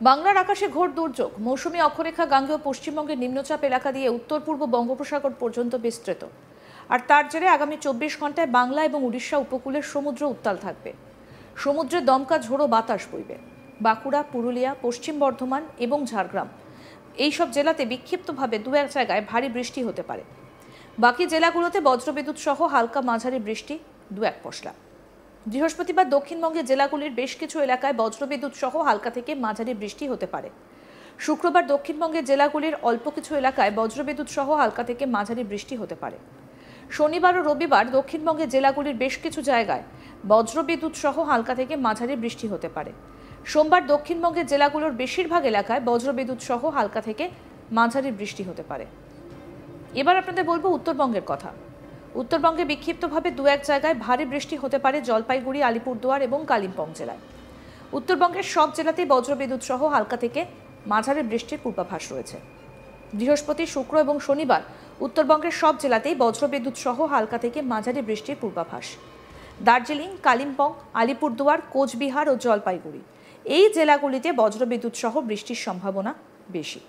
বাংলার আকাশে ঘোর দুর্যোগ। মৌসুমী অক্ষরেখা গাঙ্গেয় পশ্চিমবঙ্গের নিম্নচাপ এলাকা দিয়ে উত্তর পূর্ব বঙ্গোপসাগর পর্যন্ত বিস্তৃত। আর তার জেরে আগামী 24 ঘন্টায় বাংলা এবং উড়িষ্যা উপকূলের সমুদ্র উত্তাল থাকবে। সমুদ্রে দমকা ঝোড়ো বাতাস বইবে। বাঁকুড়া, পুরুলিয়া, পশ্চিম বর্ধমান এবং ঝাড়গ্রাম এইসব জেলাতে বিক্ষিপ্তভাবে দু এক জায়গায় ভারী বৃষ্টি হতে পারে। বাকি জেলাগুলোতে বজ্রবিদ্যুৎ সহ হালকা মাঝারি বৃষ্টি দু এক পশলা। বৃহস্পতিবার দক্ষিণবঙ্গের জেলাগুলির বেশ কিছু এলাকায় বজ্রবিদ্যুৎ সহ হালকা থেকে মাঝারি বৃষ্টি হতে পারে। শুক্রবার দক্ষিণবঙ্গের জেলাগুলির অল্প কিছু এলাকায় বজ্রবিদ্যুৎ সহ হালকা থেকে মাঝারি বৃষ্টি হতে পারে। শনিবার ও রবিবার দক্ষিণবঙ্গের জেলাগুলির বেশ কিছু জায়গায় বজ্রবিদ্যুৎ সহ হালকা থেকে মাঝারি বৃষ্টি হতে পারে। সোমবার দক্ষিণবঙ্গের জেলাগুলোর বেশিরভাগ এলাকায় বজ্রবিদ্যুৎ সহ হালকা থেকে মাঝারি বৃষ্টি হতে পারে। এবার আপনাদের বলবো উত্তরবঙ্গের কথা। উত্তরবঙ্গে বিক্ষিপ্তভাবে দু এক জায়গায় ভারী বৃষ্টি হতে পারে জলপাইগুড়ি, আলিপুরদুয়ার এবং কালিম্পং জেলায়। উত্তরবঙ্গের সব জেলাতেই বজ্রবিদ্যুৎ সহ হালকা থেকে মাঝারি বৃষ্টির পূর্বাভাস রয়েছে। বৃহস্পতি, শুক্র এবং শনিবার উত্তরবঙ্গের সব জেলাতেই বজ্রবিদ্যুৎ সহ হালকা থেকে মাঝারি বৃষ্টির পূর্বাভাস। দার্জিলিং, কালিম্পং, আলিপুরদুয়ার, কোচবিহার ও জলপাইগুড়ি এই জেলাগুলিতে বজ্রবিদ্যুৎ সহ বৃষ্টির সম্ভাবনা বেশি।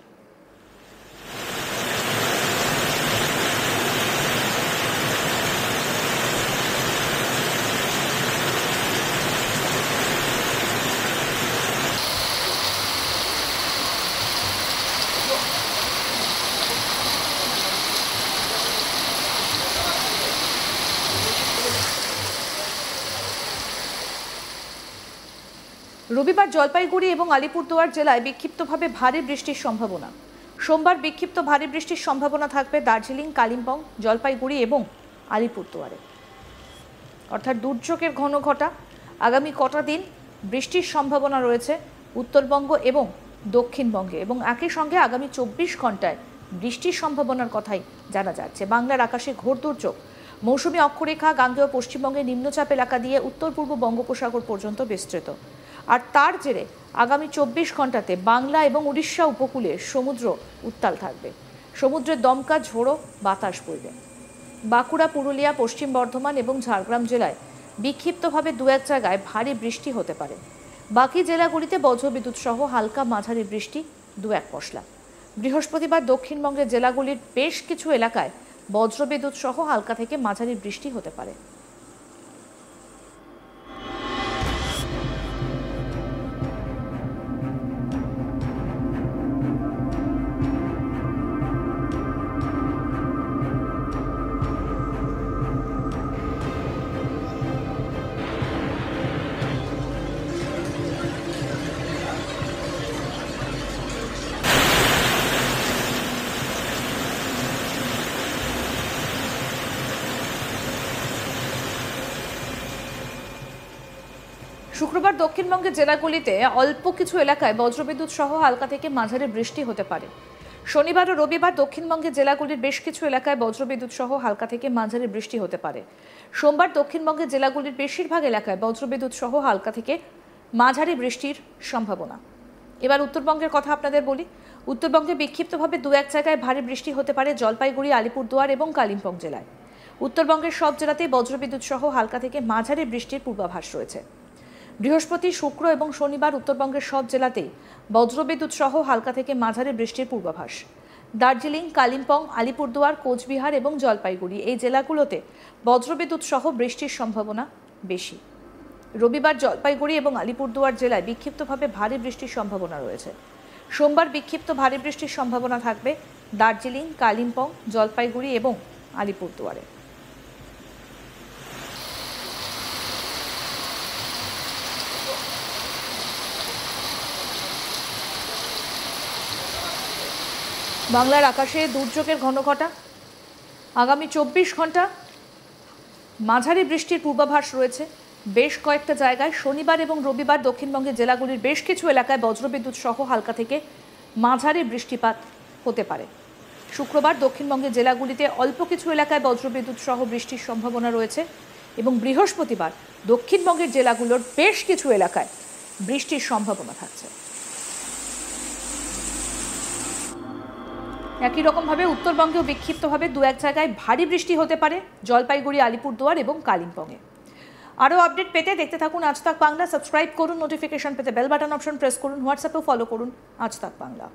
রবিবার জলপাইগুড়ি এবং আলিপুরদুয়ার জেলায় বিক্ষিপ্তভাবে ভারী বৃষ্টির সম্ভাবনা। সোমবার বিক্ষিপ্ত ভারী বৃষ্টির সম্ভাবনা থাকবে দার্জিলিং, কালিম্পং, জলপাইগুড়ি এবং আলিপুরদুয়ারে। অর্থাৎ দুর্যোগের ঘনঘটা আগামী কটা দিন বৃষ্টির সম্ভাবনা রয়েছে উত্তরবঙ্গ এবং দক্ষিণবঙ্গে, এবং একই সঙ্গে আগামী 24 ঘন্টায় বৃষ্টির সম্ভাবনার কথাই জানা যাচ্ছে। বাংলার আকাশে ঘোর দুর্যোগ। মৌসুমী অক্ষরেখা গাঙ্গেয় পশ্চিমবঙ্গের নিম্নচাপ এলাকা দিয়ে উত্তর পূর্ব বঙ্গোপসাগর পর্যন্ত বিস্তৃত। আর তার জেরে আগামী 24 ঘন্টাতে বাংলা এবং উড়িষ্যা উপকূলে সমুদ্র উত্তাল থাকবে। সমুদ্রের দমকা ঝোড়ো বাতাস বইবে। বাঁকুড়া, পুরুলিয়া, পশ্চিম বর্ধমান এবং ঝাড়গ্রাম জেলায় বিক্ষিপ্তভাবে দু এক জায়গায় ভারী বৃষ্টি হতে পারে। বাকি জেলাগুলিতে বজ্রবিদ্যুৎ সহ হালকা মাঝারি বৃষ্টি দু এক পশলা। বৃহস্পতিবার দক্ষিণবঙ্গের জেলাগুলির বেশ কিছু এলাকায় বজ্রবিদ্যুৎ সহ হালকা থেকে মাঝারি বৃষ্টি হতে পারে। শুক্রবার দক্ষিণবঙ্গের জেলাগুলিতে অল্প কিছু এলাকায় বজ্রবিদ্যুৎ সহ হালকা থেকে মাঝারি বৃষ্টি হতে পারে। শনিবার ও রবিবার দক্ষিণবঙ্গের জেলাগুলির বেশ কিছু এলাকায় বজ্রবিদ্যুৎ সহ হালকা থেকে মাঝারি বৃষ্টি হতে পারে। সোমবার দক্ষিণবঙ্গের জেলাগুলির বেশিরভাগ এলাকায় বজ্রবিদ্যুৎ সহ হালকা থেকে মাঝারি বৃষ্টির সম্ভাবনা। এবার উত্তরবঙ্গের কথা আপনাদের বলি। উত্তরবঙ্গে বিক্ষিপ্তভাবে দু এক জায়গায় ভারী বৃষ্টি হতে পারে জলপাইগুড়ি, আলিপুরদুয়ার এবং কালিম্পং জেলায়। উত্তরবঙ্গের সব জেলাতেই বজ্রবিদ্যুৎ সহ হালকা থেকে মাঝারি বৃষ্টির পূর্বাভাস রয়েছে। বৃহস্পতি, শুক্র এবং শনিবার উত্তরবঙ্গের সব জেলাতেই বজ্রবিদ্যুৎ সহ হালকা থেকে মাঝারি বৃষ্টির পূর্বাভাস। দার্জিলিং, কালিম্পং, আলিপুরদুয়ার, কোচবিহার এবং জলপাইগুড়ি এই জেলাগুলোতে বজ্রবিদ্যুৎ সহ বৃষ্টির সম্ভাবনা বেশি। রবিবার জলপাইগুড়ি এবং আলিপুরদুয়ার জেলায় বিক্ষিপ্তভাবে ভারী বৃষ্টির সম্ভাবনা রয়েছে। সোমবার বিক্ষিপ্ত ভারী বৃষ্টির সম্ভাবনা থাকবে দার্জিলিং, কালিম্পং, জলপাইগুড়ি এবং আলিপুরদুয়ারে। বাংলার আকাশে দুর্যোগের ঘনঘটা আগামী 24 ঘন্টা মাঝারি বৃষ্টির পূর্বাভাস রয়েছে বেশ কয়েকটা জায়গায়। শনিবার এবং রবিবার দক্ষিণবঙ্গের জেলাগুলির বেশ কিছু এলাকায় বজ্রবিদ্যুৎ সহ হালকা থেকে মাঝারি বৃষ্টিপাত হতে পারে। শুক্রবার দক্ষিণবঙ্গের জেলাগুলিতে অল্প কিছু এলাকায় বজ্রবিদ্যুৎ সহ বৃষ্টির সম্ভাবনা রয়েছে, এবং বৃহস্পতিবার দক্ষিণবঙ্গের জেলাগুলোর বেশ কিছু এলাকায় বৃষ্টির সম্ভাবনা থাকছে। একই রকমভাবে উত্তরবঙ্গেও বিক্ষিপ্তভাবে দু এক জায়গায় ভারী বৃষ্টি হতে পারে জলপাইগুড়ি, আলিপুরদুয়ার এবং কালিম্পংয়ে। আরও আপডেট পেতে দেখতে থাকুন আজ তাক বাংলা। সাবস্ক্রাইব করুন, নোটিফিকেশন পেতে বেল বাটন অপশন প্রেস করুন, হোয়াটসঅ্যাপেও ফলো করুন আজ তাক বাংলা।